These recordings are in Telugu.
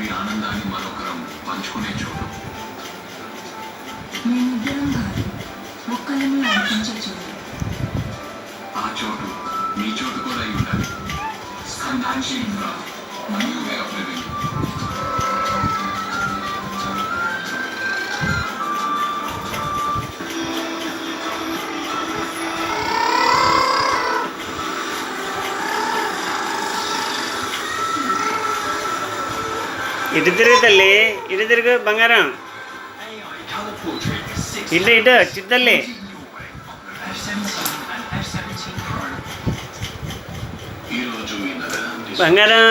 ఒకరి ఆనందాన్ని మరొకరం పంచుకునే చోటు. మేమిద్దరం కాదు, ఒక్కరిని అనిపించే చోటు. ఆ చోటు మీ చోటు కూడా అయి ఉండాలి. Sometimes new way of living. ఇటు తిరుగు తల్లి, ఇటు తిరుగు బంగారం. ఇటు ఇటు చిత్తల్లి. బంగారం,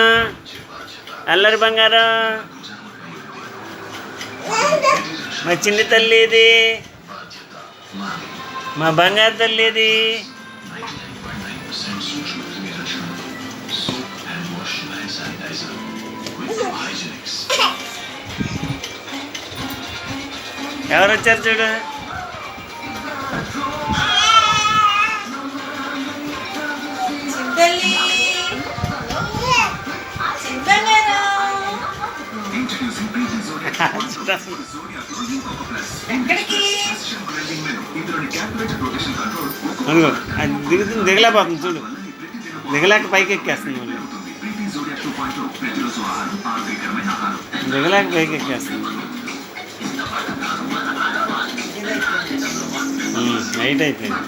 అల్లరి బంగారం. మా చిన్ని తల్లి ఇది, మా బంగారు తల్లి ఇది. ఎవరు వచ్చారు చూడు. అదిగో అది దిగుతుంది, దిగలేకపోతుంది చూడు. దిగలేక పైకి ఎక్కేస్తుంది మళ్ళీ. దిగలేక పైకి ఎక్కేస్తుంది. నైట్ అయిపోయింది.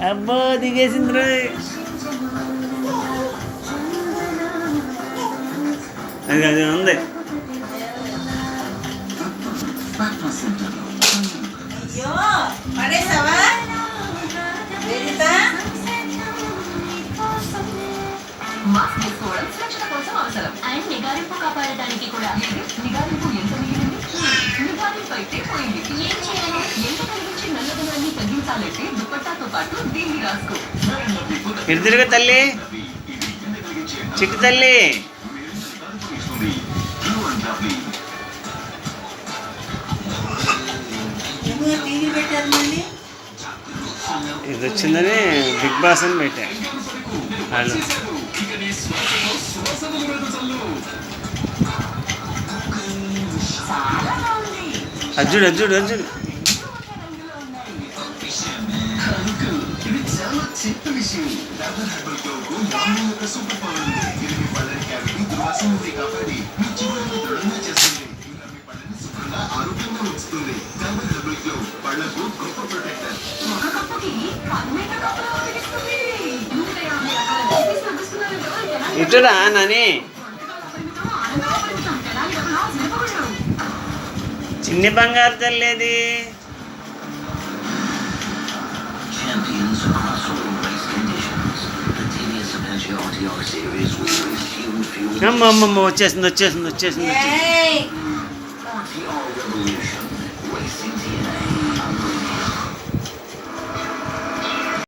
అబ్బో దిగేసింది రోయ్. అది అది ఉంది. మాస్క్ వేసుకోవడం సురక్షణ కోసం అవసరం అండ్ నిగారింపు కాపాడడానికి కూడా. నిగారింపు ఎంత మిగిలింది? నిగారింపు అయితే పోయింది. ఏం చేయాలి? ఎంత కలిగించి నల్లదనాన్ని తగ్గించాలంటే దుపట్టాతో పాటు దీన్ని రాసుకో. ఇటు తిరుగు తల్లి, చిట్టు తల్లి. ఇది వచ్చిందని బిగ్ బాస్ అని పెట్టారు వాళ్ళు. అర్జుడు అర్జుడు అర్జుడు. ఇటురా నాని, చిన్ని బంగారు తల్లేది. అమ్మమ్మ వచ్చేసింది వచ్చేసింది వచ్చేసింది.